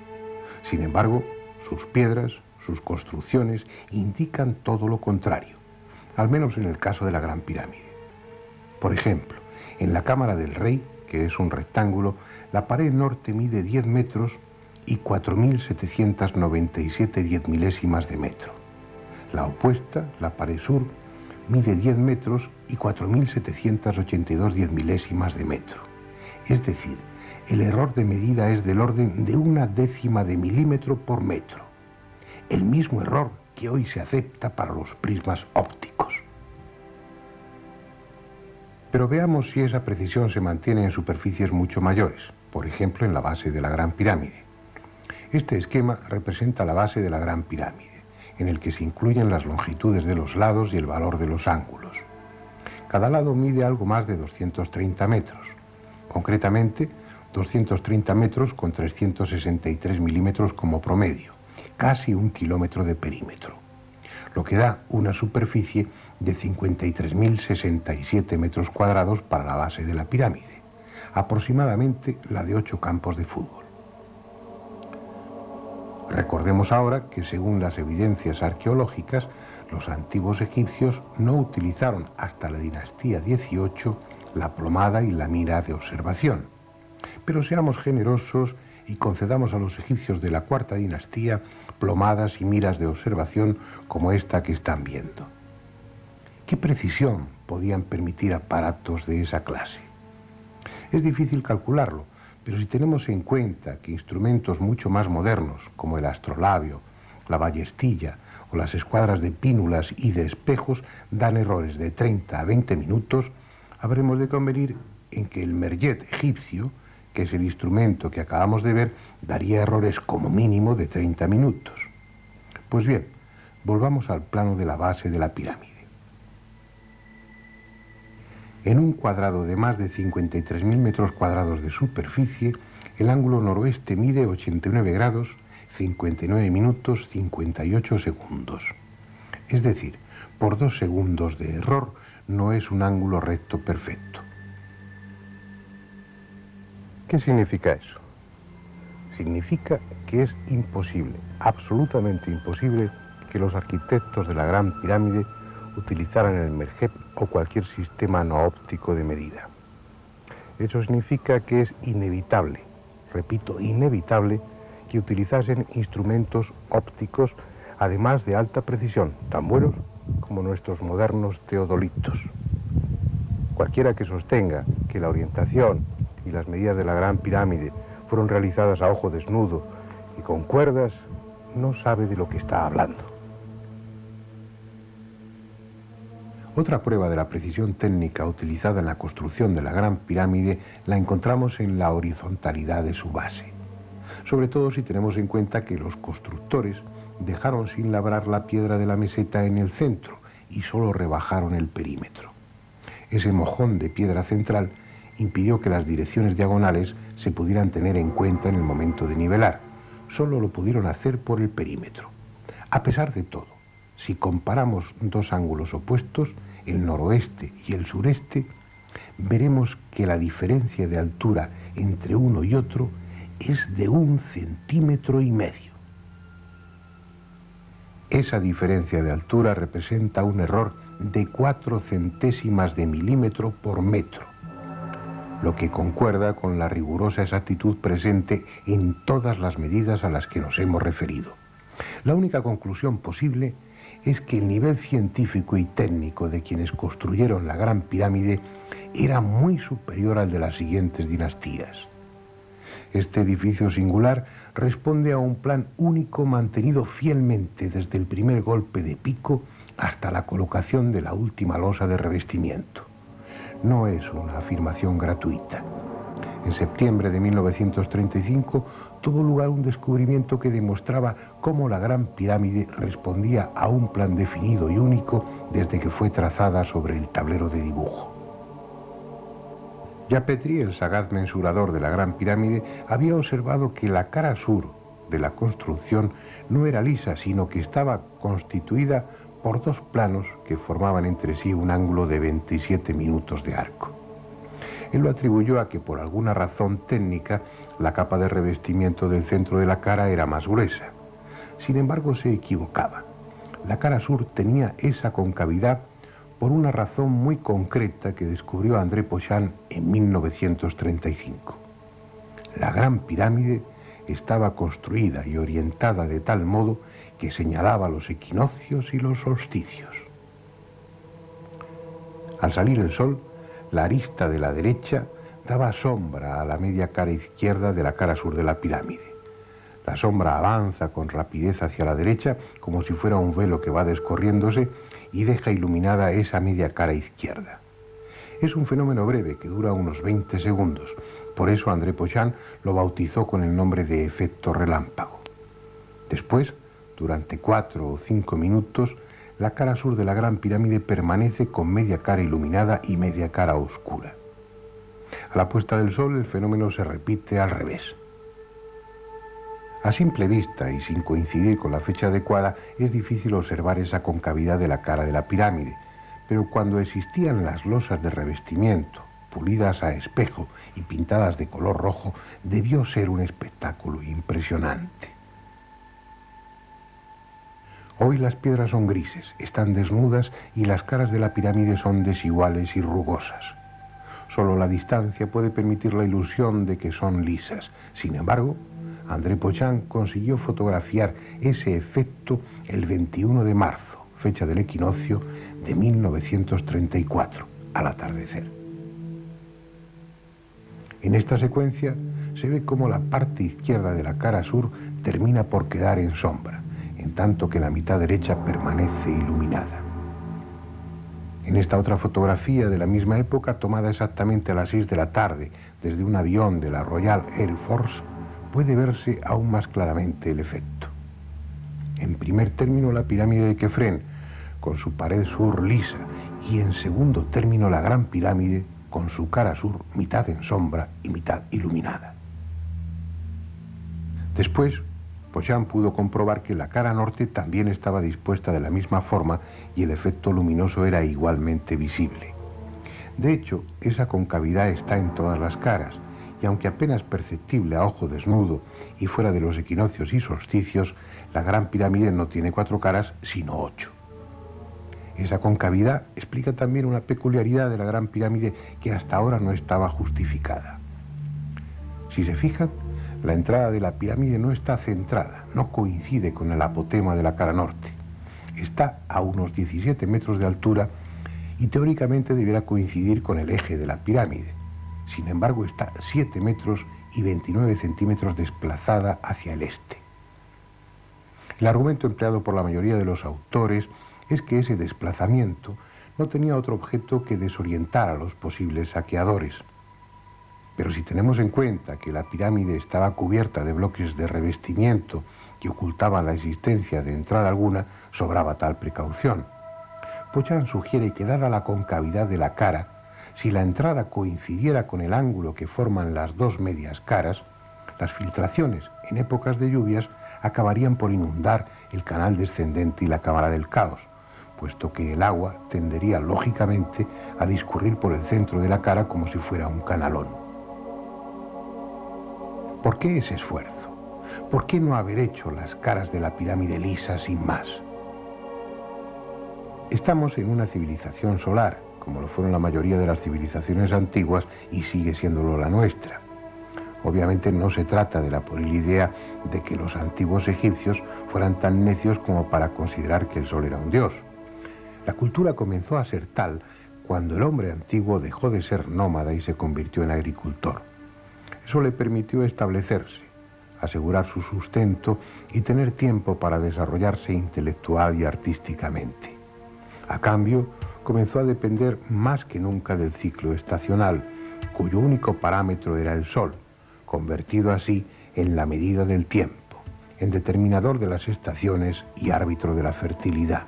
S2: Sin embargo, sus piedras, sus construcciones indican todo lo contrario, al menos en el caso de la Gran Pirámide. Por ejemplo, en la cámara del rey, que es un rectángulo, la pared norte mide 10 metros y 4.797 diezmilésimas de metro. La opuesta, la pared sur, mide 10 metros y 4.782 diezmilésimas de metro. Es decir, el error de medida es del orden de 1/10 de milímetro por metro. El mismo error que hoy se acepta para los prismas ópticos. Pero veamos si esa precisión se mantiene en superficies mucho mayores, por ejemplo en la base de la Gran Pirámide. Este esquema representa la base de la Gran Pirámide, en el que se incluyen las longitudes de los lados y el valor de los ángulos. Cada lado mide algo más de 230 metros, concretamente 230 metros con 363 milímetros como promedio, casi 1 kilómetro de perímetro, lo que da una superficie de 53.067 metros cuadrados para la base de la pirámide, aproximadamente la de 8 campos de fútbol. Recordemos ahora que según las evidencias arqueológicas, los antiguos egipcios no utilizaron hasta la dinastía XVIII la plomada y la mira de observación. Pero seamos generosos y concedamos a los egipcios de la cuarta dinastía plomadas y miras de observación como esta que están viendo. ¿Qué precisión podían permitir aparatos de esa clase? Es difícil calcularlo, pero si tenemos en cuenta que instrumentos mucho más modernos, como el astrolabio, la ballestilla o las escuadras de pínulas y de espejos, dan errores de 30 a 20 minutos, habremos de convenir en que el merjet egipcio, que es el instrumento que acabamos de ver, daría errores como mínimo de 30 minutos. Pues bien, volvamos al plano de la base de la pirámide. En un cuadrado de más de 53.000 metros cuadrados de superficie, el ángulo noroeste mide 89 grados, 59 minutos, 58 segundos. Es decir, por 2 segundos de error no es un ángulo recto perfecto.
S1: ¿Qué significa eso? Significa que es imposible, absolutamente imposible, que los arquitectos de la Gran Pirámide utilizaran el merjet o cualquier sistema no óptico de medida. Eso significa que es inevitable, repito, inevitable, que utilizasen instrumentos ópticos, además de alta precisión, tan buenos como nuestros modernos teodolitos. Cualquiera que sostenga que la orientación y las medidas de la Gran Pirámide fueron realizadas a ojo desnudo y con cuerdas, no sabe de lo que está hablando.
S2: Otra prueba de la precisión técnica utilizada en la construcción de la Gran Pirámide la encontramos en la horizontalidad de su base, sobre todo si tenemos en cuenta que los constructores dejaron sin labrar la piedra de la meseta en el centro y solo rebajaron el perímetro. Ese mojón de piedra central impidió que las direcciones diagonales se pudieran tener en cuenta en el momento de nivelar. Solo lo pudieron hacer por el perímetro. A pesar de todo, si comparamos dos ángulos opuestos, el noroeste y el sureste, veremos que la diferencia de altura entre uno y otro es de 1,5 centímetros. Esa diferencia de altura representa un error de 4 centésimas de milímetro por metro, lo que concuerda con la rigurosa exactitud presente en todas las medidas a las que nos hemos referido. La única conclusión posible es que el nivel científico y técnico de quienes construyeron la Gran Pirámide era muy superior al de las siguientes dinastías. Este edificio singular responde a un plan único mantenido fielmente desde el primer golpe de pico hasta la colocación de la última losa de revestimiento. No es una afirmación gratuita. En septiembre de 1935 tuvo lugar un descubrimiento que demostraba cómo la Gran Pirámide respondía a un plan definido y único desde que fue trazada sobre el tablero de dibujo. Ya Petrie, el sagaz mensurador de la Gran Pirámide, había observado que la cara sur de la construcción no era lisa, sino que estaba constituida por 2 planos que formaban entre sí un ángulo de 27 minutos de arco. Él lo atribuyó a que por alguna razón técnica la capa de revestimiento del centro de la cara era más gruesa. Sin embargo, se equivocaba. La cara sur tenía esa concavidad por una razón muy concreta que descubrió André Pochant en 1935. La Gran Pirámide estaba construida y orientada de tal modo que señalaba los equinoccios y los solsticios. Al salir el sol, la arista de la derecha daba sombra a la media cara izquierda de la cara sur de la pirámide. La sombra avanza con rapidez hacia la derecha, como si fuera un velo que va descorriéndose, y deja iluminada esa media cara izquierda. Es un fenómeno breve que dura unos 20 segundos. Por eso André Pochant lo bautizó con el nombre de efecto relámpago. Después, durante 4 o 5 minutos, la cara sur de la Gran Pirámide permanece con media cara iluminada y media cara oscura. A la puesta del sol el fenómeno se repite al revés. A simple vista y sin coincidir con la fecha adecuada es difícil observar esa concavidad de la cara de la pirámide, pero cuando existían las losas de revestimiento, pulidas a espejo y pintadas de color rojo, debió ser un espectáculo impresionante. Hoy las piedras son grises, están desnudas y las caras de la pirámide son desiguales y rugosas. Solo la distancia puede permitir la ilusión de que son lisas. Sin embargo, André Pochant consiguió fotografiar ese efecto el 21 de marzo, fecha del equinoccio de 1934, al atardecer. En esta secuencia se ve cómo la parte izquierda de la cara sur termina por quedar en sombra, en tanto que la mitad derecha permanece iluminada. En esta otra fotografía de la misma época, tomada exactamente a las 6 de la tarde desde un avión de la Royal Air Force, puede verse aún más claramente el efecto. En primer término, la pirámide de Kefren, con su pared sur lisa, y en segundo término, la Gran Pirámide, con su cara sur mitad en sombra y mitad iluminada. Después, Pochant pudo comprobar que la cara norte también estaba dispuesta de la misma forma y el efecto luminoso era igualmente visible. De hecho, esa concavidad está en todas las caras, y aunque apenas perceptible a ojo desnudo y fuera de los equinoccios y solsticios, la Gran Pirámide no tiene 4 caras, sino 8. Esa concavidad explica también una peculiaridad de la Gran Pirámide que hasta ahora no estaba justificada. Si se fijan, la entrada de la pirámide no está centrada, no coincide con el apotema de la cara norte. Está a unos 17 metros de altura y teóricamente deberá coincidir con el eje de la pirámide. Sin embargo, está 7 metros y 29 centímetros desplazada hacia el este. El argumento empleado por la mayoría de los autores es que ese desplazamiento no tenía otro objeto que desorientar a los posibles saqueadores. Pero si tenemos en cuenta que la pirámide estaba cubierta de bloques de revestimiento que ocultaban la existencia de entrada alguna, sobraba tal precaución. Pochant sugiere que, dada la concavidad de la cara, si la entrada coincidiera con el ángulo que forman las dos medias caras, las filtraciones en épocas de lluvias acabarían por inundar el canal descendente y la cámara del caos, puesto que el agua tendería lógicamente a discurrir por el centro de la cara como si fuera un canalón. ¿Por qué ese esfuerzo? ¿Por qué no haber hecho las caras de la pirámide lisas sin más? Estamos en una civilización solar, como lo fueron la mayoría de las civilizaciones antiguas, y sigue siéndolo la nuestra. Obviamente no se trata de la pueril idea de que los antiguos egipcios fueran tan necios como para considerar que el sol era un dios. La cultura comenzó a ser tal cuando el hombre antiguo dejó de ser nómada y se convirtió en agricultor. Eso le permitió establecerse, asegurar su sustento y tener tiempo para desarrollarse intelectual y artísticamente. A cambio, comenzó a depender más que nunca del ciclo estacional, cuyo único parámetro era el sol, convertido así en la medida del tiempo, en determinador de las estaciones y árbitro de la fertilidad.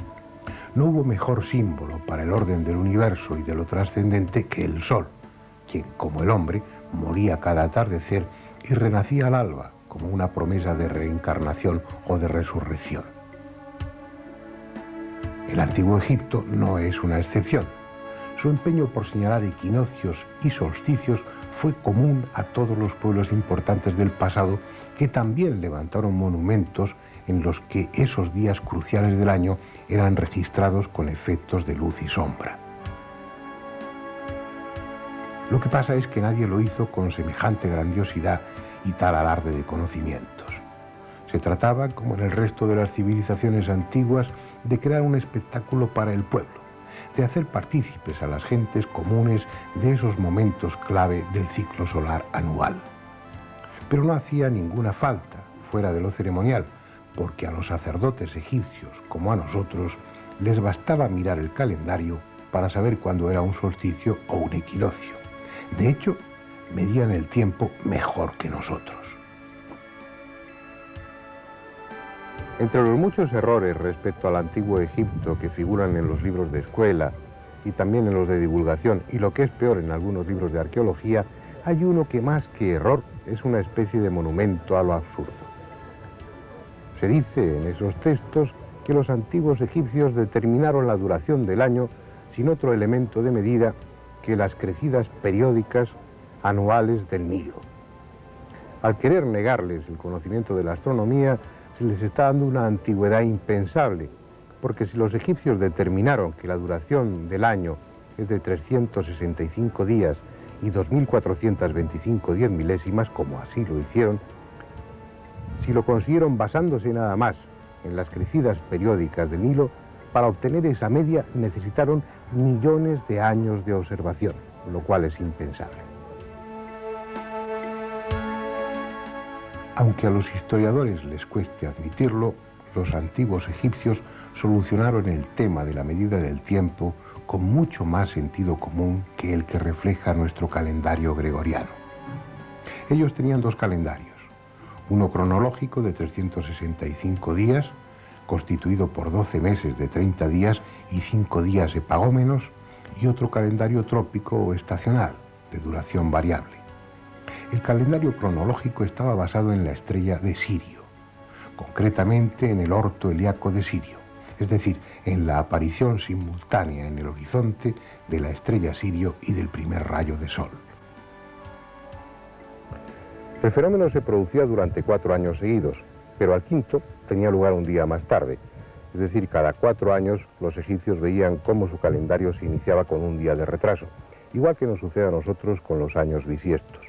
S2: No hubo mejor símbolo para el orden del universo y de lo trascendente que el sol, quien, como el hombre, moría cada atardecer y renacía al alba como una promesa de reencarnación o de resurrección. El antiguo Egipto no es una excepción. Su empeño por señalar equinoccios y solsticios fue común a todos los pueblos importantes del pasado, que también levantaron monumentos en los que esos días cruciales del año eran registrados con efectos de luz y sombra. Lo que pasa es que nadie lo hizo con semejante grandiosidad y tal alarde de conocimientos. Se trataba, como en el resto de las civilizaciones antiguas, de crear un espectáculo para el pueblo, de hacer partícipes a las gentes comunes de esos momentos clave del ciclo solar anual. Pero no hacía ninguna falta, fuera de lo ceremonial, porque a los sacerdotes egipcios, como a nosotros, les bastaba mirar el calendario para saber cuándo era un solsticio o un equinoccio. De hecho, medían el tiempo mejor que nosotros.
S1: Entre los muchos errores respecto al antiguo Egipto que figuran en los libros de escuela y también en los de divulgación, y lo que es peor en algunos libros de arqueología, hay uno que más que error es una especie de monumento a lo absurdo. Se dice en esos textos que los antiguos egipcios determinaron la duración del año sin otro elemento de medida que las crecidas periódicas anuales del Nilo. Al querer negarles el conocimiento de la astronomía, se les está dando una antigüedad impensable, porque si los egipcios determinaron que la duración del año es de 365 días y 2425 10 milésimas, como así lo hicieron, si lo consiguieron basándose nada más en las crecidas periódicas del Nilo, para obtener esa media necesitaron millones de años de observación, lo cual es impensable.
S2: Aunque a los historiadores les cueste admitirlo, los antiguos egipcios solucionaron el tema de la medida del tiempo con mucho más sentido común que el que refleja nuestro calendario gregoriano. Ellos tenían dos calendarios, uno cronológico de 365 días, constituido por 12 meses de 30 días y 5 días epagómenos, y otro calendario trópico o estacional, de duración variable. El calendario cronológico estaba basado en la estrella de Sirio, concretamente en el orto helíaco de Sirio, es decir, en la aparición simultánea en el horizonte de la estrella Sirio y del primer rayo de sol.
S1: El fenómeno se producía durante 4 años seguidos, pero al quinto tenía lugar un día más tarde. Es decir, cada 4 años los egipcios veían cómo su calendario se iniciaba con un día de retraso, igual que nos sucede a nosotros con los años bisiestos.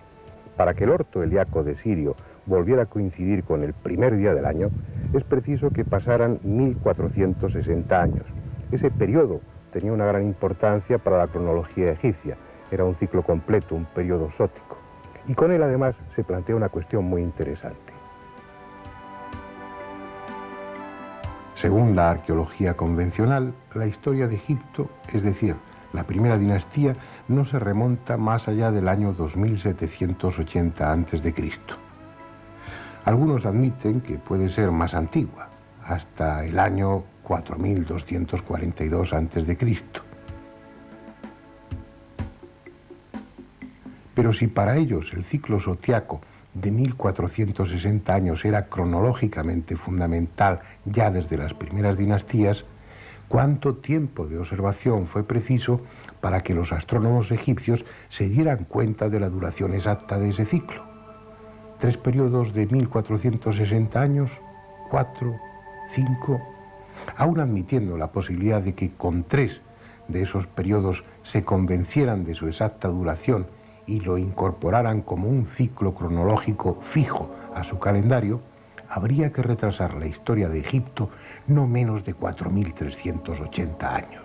S1: Para que el orto helíaco de Sirio volviera a coincidir con el primer día del año, es preciso que pasaran 1460 años. Ese periodo tenía una gran importancia para la cronología egipcia. Era un ciclo completo, un periodo sótico. Y con él además se plantea una cuestión muy interesante.
S2: Según la arqueología convencional, la historia de Egipto, es decir, la primera dinastía, no se remonta más allá del año 2780 a.C. Algunos admiten que puede ser más antigua, hasta el año 4242 a.C. Pero si para ellos el ciclo zodiaco de 1460 años era cronológicamente fundamental ya desde las primeras dinastías, ¿cuánto tiempo de observación fue preciso para que los astrónomos egipcios se dieran cuenta de la duración exacta de ese ciclo? 3 periodos de 1460 años, 4, 5, aún admitiendo la posibilidad de que con 3 de esos periodos se convencieran de su exacta duración y lo incorporaran como un ciclo cronológico fijo a su calendario, habría que retrasar la historia de Egipto no menos de 4380 años.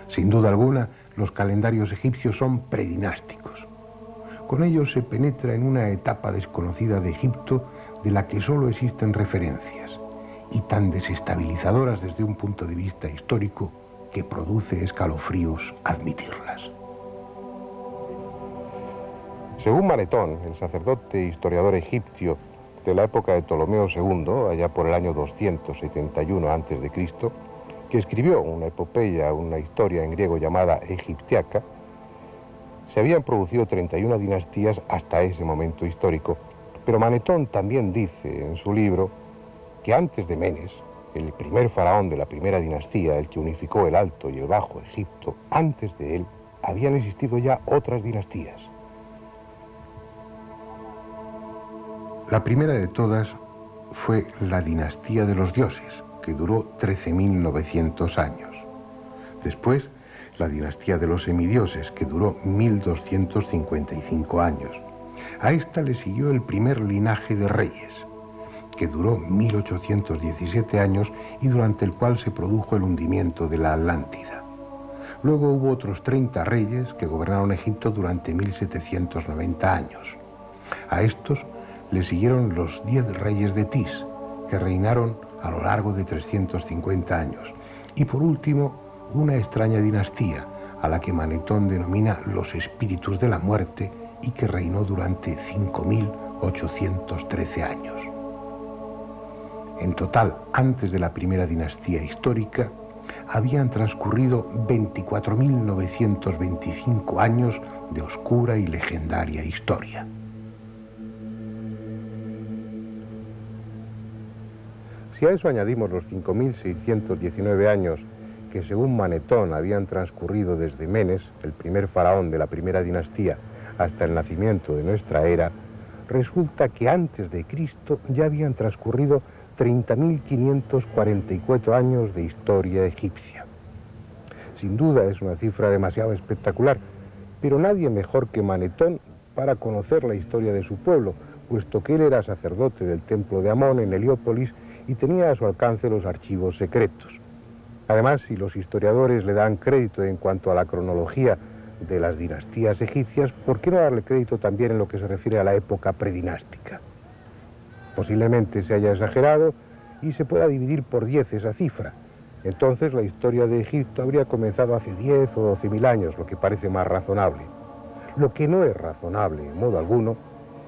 S2: Sin duda alguna, los calendarios egipcios son predinásticos. Con ellos se penetra en una etapa desconocida de Egipto de la que solo existen referencias, y tan desestabilizadoras desde un punto de vista histórico que produce escalofríos admitirlas.
S1: Según Manetón, el sacerdote e historiador egipcio de la época de Ptolomeo II, allá por el año 271 a.C., que escribió una epopeya, una historia en griego llamada Egiptiaca, se habían producido 31 dinastías hasta ese momento histórico, pero Manetón también dice en su libro que antes de Menes, el primer faraón de la primera dinastía, el que unificó el Alto y el Bajo Egipto, antes de él habían existido ya otras dinastías.
S2: La primera de todas fue la dinastía de los dioses, que duró 13.900 años. Después, la dinastía de los semidioses, que duró 1.255 años. A esta le siguió el primer linaje de reyes, que duró 1.817 años y durante el cual se produjo el hundimiento de la Atlántida. Luego hubo otros 30 reyes que gobernaron Egipto durante 1.790 años. A estos le siguieron los 10 reyes de Tis, que reinaron a lo largo de 350 años. Y por último, una extraña dinastía, a la que Manetón denomina los espíritus de la muerte y que reinó durante 5.813 años. En total, antes de la primera dinastía histórica, habían transcurrido 24.925 años de oscura y legendaria historia.
S1: Si a eso añadimos los 5.619 años que según Manetón habían transcurrido desde Menes, el primer faraón de la primera dinastía, hasta el nacimiento de nuestra era, resulta que antes de Cristo ya habían transcurrido 30.544 años de historia egipcia. Sin duda es una cifra demasiado espectacular, pero nadie mejor que Manetón para conocer la historia de su pueblo, puesto que él era sacerdote del templo de Amón en Heliópolis y tenía a su alcance los archivos secretos. Además, si los historiadores le dan crédito en cuanto a la cronología de las dinastías egipcias, ¿por qué no darle crédito también en lo que se refiere a la época predinástica? Posiblemente se haya exagerado y se pueda dividir por 10 esa cifra. Entonces la historia de Egipto habría comenzado hace 10 o 12.000 años, lo que parece más razonable. Lo que no es razonable, en modo alguno,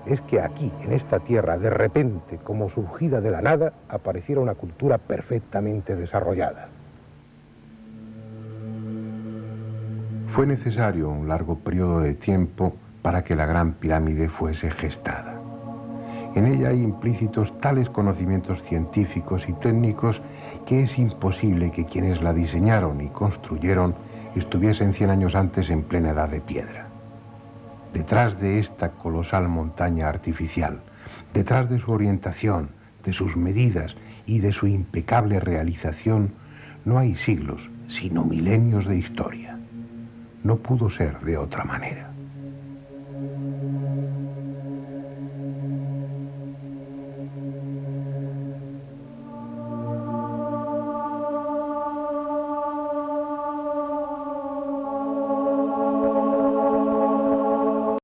S1: es que aquí, en esta tierra, de repente, como surgida de la nada, apareciera una cultura perfectamente desarrollada.
S2: Fue necesario un largo periodo de tiempo para que la Gran Pirámide fuese gestada. En ella hay implícitos tales conocimientos científicos y técnicos que es imposible que quienes la diseñaron y construyeron estuviesen 100 años antes en plena edad de piedra. Detrás de esta colosal montaña artificial, detrás de su orientación, de sus medidas y de su impecable realización, no hay siglos, sino milenios de historia. No pudo ser de otra manera.